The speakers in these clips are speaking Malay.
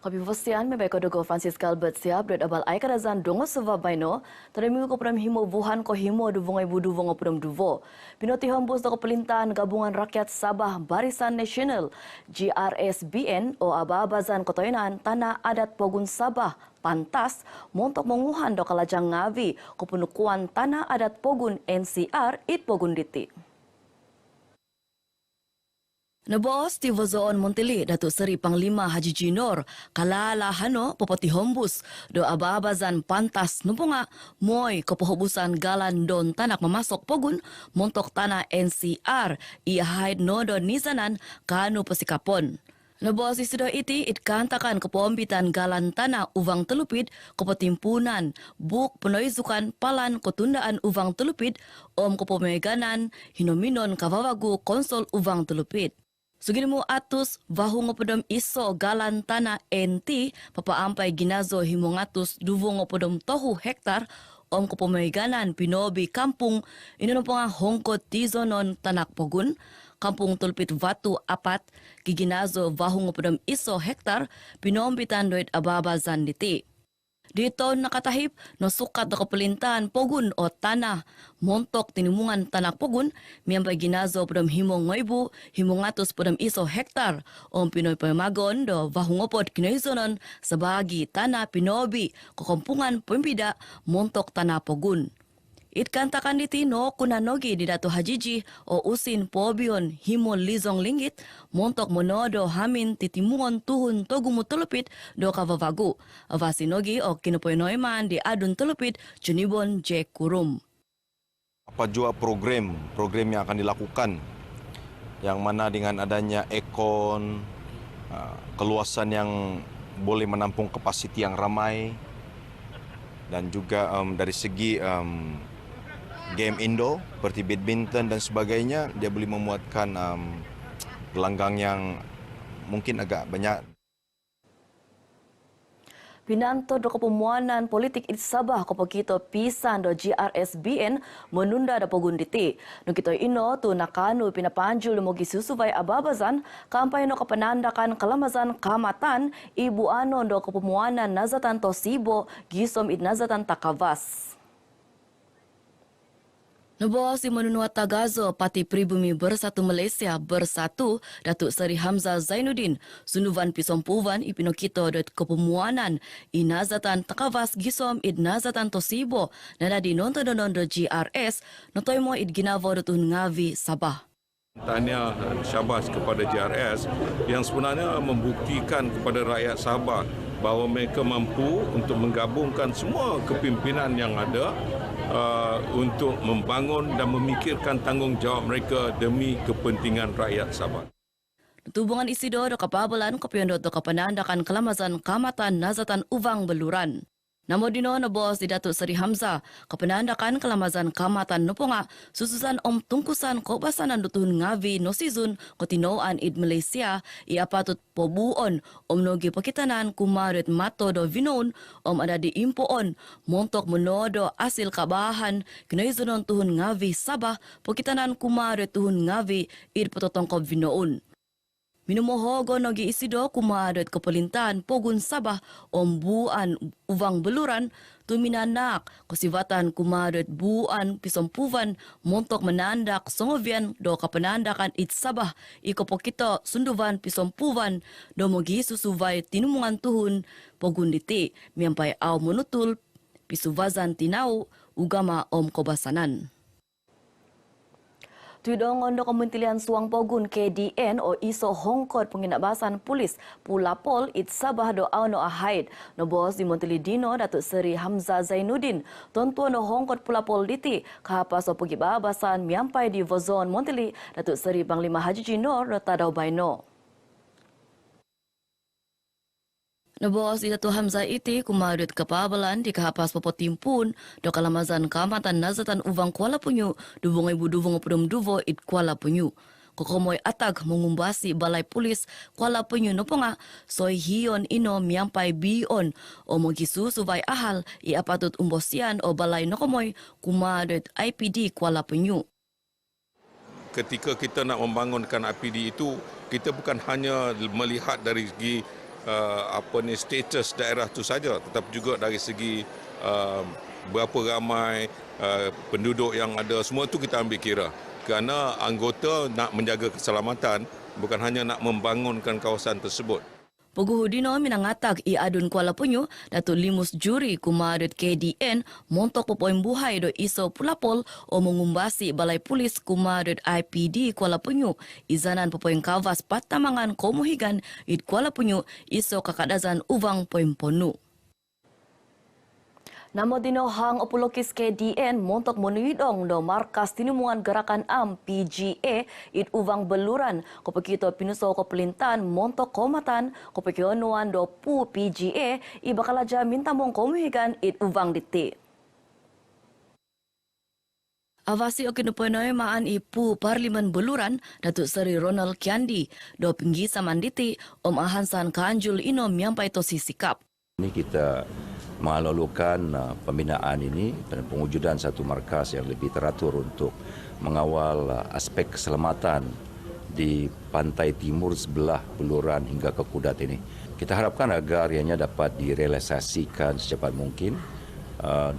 Kopi Vosian me beko dogo Francis Galbert siap dot abal ai kadazan dongo suva baino teremi ko pram himo Wuhan ko himo du vongai budu vongo pram duvo pinoti hombus dogo pelintan gabungan rakyat Sabah Barisan Nasional GRSBN o ababazan kotoinan tanah adat Pogun Sabah pantas montok menguhan do kalajang ngavi ko penukuan tanah adat Pogun NCR it Pogun diti. Nabos ti Vozoon Montili Datuk Seri Panglima Haji Jinor kalala hano popoti hombus do ababazan pantas nupunga moy kepohobusan galan don tanak memasok Pogun montok tanah NCR ia haid nodo nizanan kanu pesikapon. Nabos isido iti itkantakan kepompitan galan tanah uvang telupit kepotimpunan buk penoizukan palan ketundaan uvang telupit om kepomeganan hinominon kavawagu konsol uvang telupit. Sugilmu atus vahu ngopodom iso galan tanah NT papaampai ginazo himongatus duvo ngopodom tohu hektar om kepomeganan pinobi kampung inonopong hongkot tizonon tanak Pogun kampung tulpit vatu apat giginazo vahu ngopodom iso hektar pinombitan doit ababazan diti. Dito nakatahip no sukat do kapelintahan Pogun o tanah montok tinimungan tanak Pogun miyambay ginazo podam himong ngoibu himongatus podam iso hektar o pinoy pamagon do vahungopod kinoizonon sabagi tanah pinobi kokompungan pembida montok tanah Pogun. Itkantakan diti no kunanogi di Datu Hajiji o usin pobion himo lizong linggit montok monodo hamin titimungon tuhun togumu telupit do kavavagu. Avasinogi o kinopoynoyman di adun telupit Junibon J. Kurum. Apa jua program yang akan dilakukan yang mana dengan adanya ekon keluasan yang boleh menampung kapasiti yang ramai dan juga dari segi game indo seperti badminton dan sebagainya dia boleh memuatkan gelanggang yang mungkin agak banyak. Pinanto do kepemuanan politik it Sabah kopokito pisan do GRSBN menunda da Pogun diti. Nukito ino tu nakanu pinapanjul mogi susuvay ababazan kampay no kapanandakan kalamazan kamatan ibu ano do kepemuanan nazatan Tosibo gisom it nazatan Takavas. Nabos di Menunua Tagazo Parti Pribumi Bersatu Malaysia Bersatu Datuk Seri Hamzah Zainuddin sunuvan pisompuvan ipinokito dot kepemuanan inazatan Takavas gisom id nazatan Tosibo nada di nonton do GRS notoimo id ginavo dotun ngavi Sabah. Tahniah syabas kepada GRS yang sebenarnya membuktikan kepada rakyat Sabah bahawa mereka mampu untuk menggabungkan semua kepimpinan yang ada untuk membangun dan memikirkan tanggungjawab mereka demi kepentingan rakyat Sabah. Tubungan isido do kapabalan kopiondo do kapanandakan kelamazan kamatan nazatan uvang beluran. Namodino na bos di Datuk Seri Hamzah kapanandakan kelamazan kamatan nupunga sususan om tungkusan kobasanan dutuhun ngavi nosizun kotinoan id Malaysia ia patut pobuon om nogi pakitanan kumarit mato do vinon om ada di impoon montok menodo asil kabahan kinaizunon tuhun ngavi Sabah pakitanan kumarit tuhun ngavi id pototongkob vinoon. Minumohogo nogi isido kumadot kepelintahan Pogun Sabah ombuan uvang beluran tuminanak kusivatan kumadot buan pisompuvan montok menandak songovian do kapenandakan it Sabah ikopokito sunduvan pisompuvan do mogi susuvay tinumungan tuhun Pogun diti miampai au menutul pisuvazan tinau ugama om kobasanan. Tuidong ondo Kementerian Suang Pogun KDN o iso hongkot penginabasan polis Pulapol it Sabah do auno ahaid. No bos di Montili Dino Datuk Seri Hamzah Zainuddin tontuan no hongkot Pulapol diti kapas o pagibabasan miampai di Vozon Montili Datuk Seri Panglima Haji Jinor do Tadau Baino. Nabos di Datuk Hamzah iti kumadut kapabalan di kahapas popotimpun do kalamazan kamatan nazatan uvang Kuala Punyu dubungai buduvong pudum duvo it Kuala Punyu. Kokomoy atag mengumbasi balai polis Kuala Punyu noponga soy hiyon ino miampai bion o mogisu subay ahal ia patut umbosian o balai nokomoy kumadut IPD Kuala Punyu. Ketika kita nak membangunkan IPD itu, kita bukan hanya melihat dari segi status daerah itu saja, tetapi juga dari segi berapa ramai penduduk yang ada, semua itu kita ambil kira. Kerana anggota nak menjaga keselamatan, bukan hanya nak membangunkan kawasan tersebut. Puguh Dino minangatag iadun Kuala Punyo Datuk Limus Juri Kumadut KDN montok popoim buhay do iso pulapol o mengumbasi Balai Pulis Kumadut IPD Kuala Punyo izanan popoim kavas patamangan komuhigan id Kuala Punyo iso kakadazan uvang poim ponu. Namo dino hang opulokis KDN montok menuidong do markas tinumuan gerakan AM PGA it uvang beluran kopekito pinuso ko pelintan montok komatan kopekionuan do pu PGA i bakalaja minta mong komuhigan it uvang diti. Avasi okinuponoy maan ipu Parlimen Beluran Datuk Seri Ronald Kiandi do pinggi samanditi Om Ahansan Kanjul inom nyampai tosi sikap. Ini kita melalukan pembinaan ini dan pengujudan satu markas yang lebih teratur untuk mengawal aspek keselamatan di pantai timur sebelah Beluran hingga ke Kudat ini. Kita harapkan agar ianya dapat direalisasikan secepat mungkin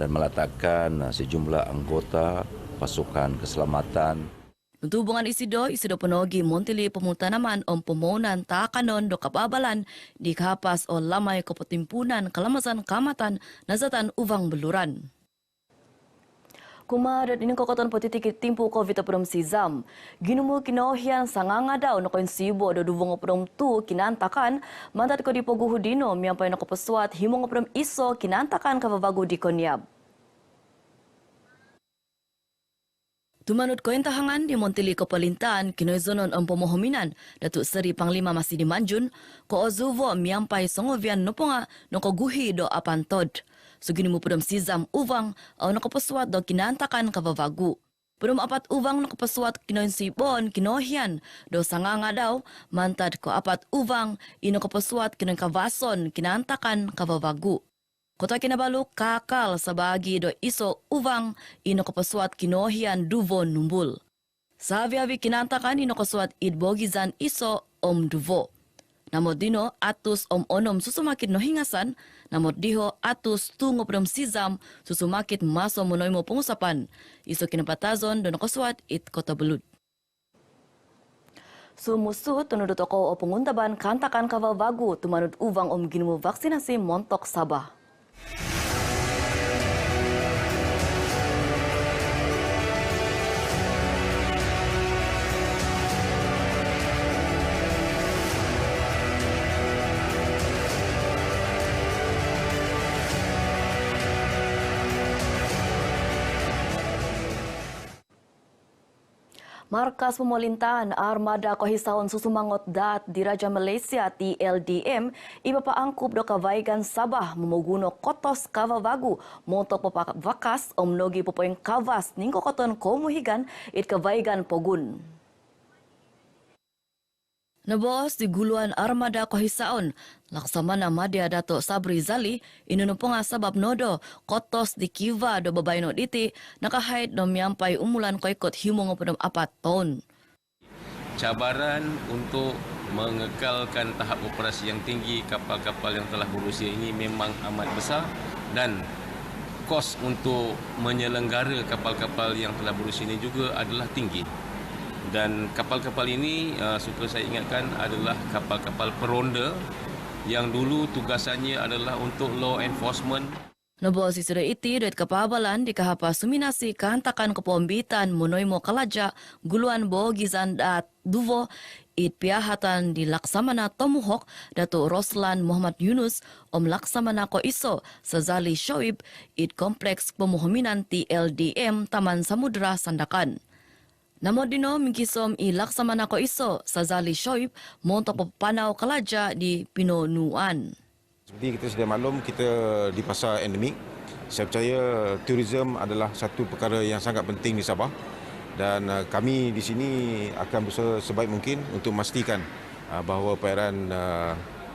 dan meletakkan sejumlah anggota pasukan keselamatan. Untuk hubungan isido penogi montili pemutanaman om pemohonan takanon do kababalan di kapas o lamay kepetimpunan kelamasan kamatan nazatan uvang Beluran. Kumadat ini kokoton politiki timpu COVID prom sizam. Ginumu kinohian sanganga daw no konsibo do duvong prom tu kinantakan mandat ko di poguhudino miampay no kopeswat himong prom iso kinantakan kababago di konyab. Tumanut ko entahangan di Montili Kepelintaan kinoizonon ang pemohominan Datuk Seri Panglima Masih di Manjun ko ozuvo miampai songovian noponga no guhi do apantod. Sugini mo pudam sizam uvang o nakapaswat do kinantakan kabavagu. Pudam apat uvang nakapaswat kinoinsibon kinohian do sanganga daw mantad ko apat uvang inokapaswat kinoinkavason kinantakan kabavagu. Kota Kinabalu kakal sa bagi do iso uvang inokapaswat kinohian duvo numbul. Sabi-abi kinantakan inokaswat idbogizan iso om duvo. Namod dino atus om onom susumakit no hingasan, namod diho atus tungo prom sizam susumakit maso monoy mo pengusapan. Iso kinapatazon do nakaswat it Kota Belud. Sumusu tunudut ako o penguntaban kantakan kavavagu tumanut uvang om ginumu vaksinasi montok Sabah. Markas Pemerintahan Armada Kohisaon Susumangot Dat di Raja Malaysia TLDM iba paangkup do kavaigan Sabah memoguno kotos kavavagu montok papavakas omnogi popoing kavas ningko koton komuhigan it kavaigan pogun. Nabos di guluan Armada Kohisaon, Laksamana Madya Dato' Sabri Zali, inunupunga sabab nodo, kotos di kiva do babayno diti, nakahait do miampay umulan ko ikot himong padam 4 ton. Cabaran untuk mengekalkan tahap operasi yang tinggi kapal-kapal yang telah berusia ini memang amat besar dan kos untuk menyelenggara kapal-kapal yang telah berusia ini juga adalah tinggi. Dan kapal-kapal ini suka saya ingatkan adalah kapal-kapal peronda yang dulu tugasannya adalah untuk law enforcement. Nabos isira iti duit kapabalan di kahapa suminasi kahantakan kepombitan monoy mo kalaja guluan bogizan dat duvo it piahatan di Laksamana Tomuhok Dato' Roslan Muhammad Yunus om Laksamana ko iso sa Zali Shoaib it kompleks pemohominan TLDM Taman Samudra Sandakan. Namo dino mingkisom i Laksamana ko iso sa Zali Shoaib montok papanaw kalaja di Pinonuan. Seperti kita sudah maklum, kita di pasar endemik. Saya percaya tourism adalah satu perkara yang sangat penting di Sabah dan kami di sini akan berusaha sebaik mungkin untuk memastikan bahawa perairan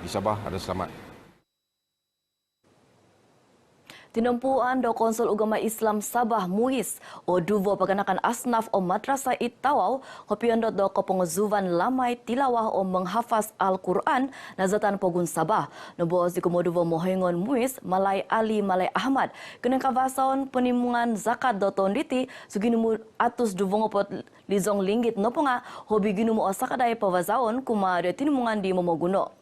di Sabah ada selamat. Tinumpuan do Konsul Ugama Islam Sabah Muiz o duvo paganakan asnaf o madrasah Ittawau kopiondot do kepenguzuvan lamai tilawah o menghafaz Al-Quran nazatan pogun Sabah. Nobos di komoduvo mohengon Muiz Malai Ali Malai Ahmad kena kawasan penimungan zakat do tonditi suginumu atus duvongopot lizong linggit noponga hobi ginumu osakadai pawazaon kuma de tinimungan di Momoguno.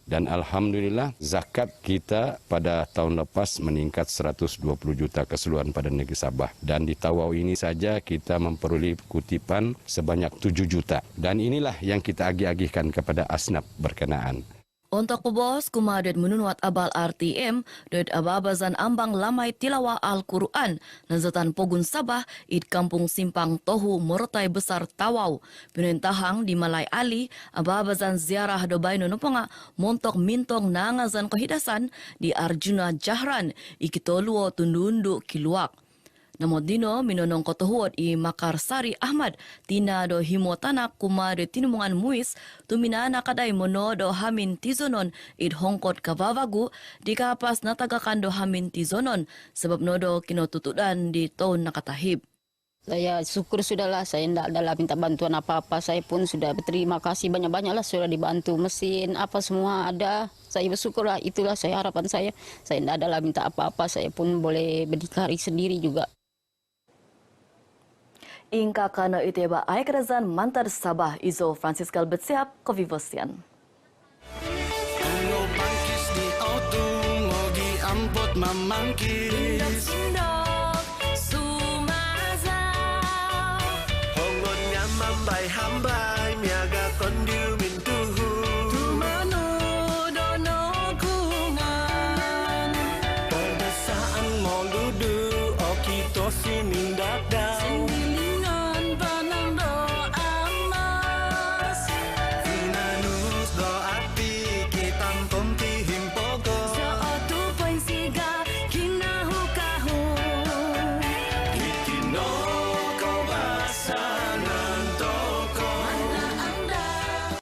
Dan Alhamdulillah zakat kita pada tahun lepas meningkat 120 juta keseluruhan pada negeri Sabah. Dan di Tawau ini saja kita memperoleh kutipan sebanyak 7 juta. Dan inilah yang kita agih-agihkan kepada asnaf berkenaan. Untuk pebos kumadet menunuat abal RTM dan ababazan ambang lamai tilawah Al-Quran nazatan pogun Sabah id kampung Simpang Tohu Morotai Besar Tawau. Pinentahang di Malai Ali ababazan ziarah do baino noponga montok mintong nangazan kehidasan di Arjuna Jahran ikitoluo tundundu kiluak. Namo dino minonong kotohuot i Makarsari Ahmad tina do himotana kuma de tinumungan Muiz tuminana kadai mono do hamin tizonon id hongkot kavavagu di kapas natagakan do hamin tizonon sebab nodo kinotutudan di tahun nakatahib. Saya syukur sudahlah, saya tidak ada minta bantuan apa-apa. Saya pun sudah berterima kasih banyak-banyaklah sudah dibantu mesin, apa semua ada. Saya bersyukurlah, itulah saya harapan saya. Saya tidak ada minta apa-apa, saya pun boleh berdikari sendiri juga. Ingka kana iteba ay kerajaan Mantar Sabah Izo Franciscal Betsiap Kovivosian. Hongonnya mambai hamba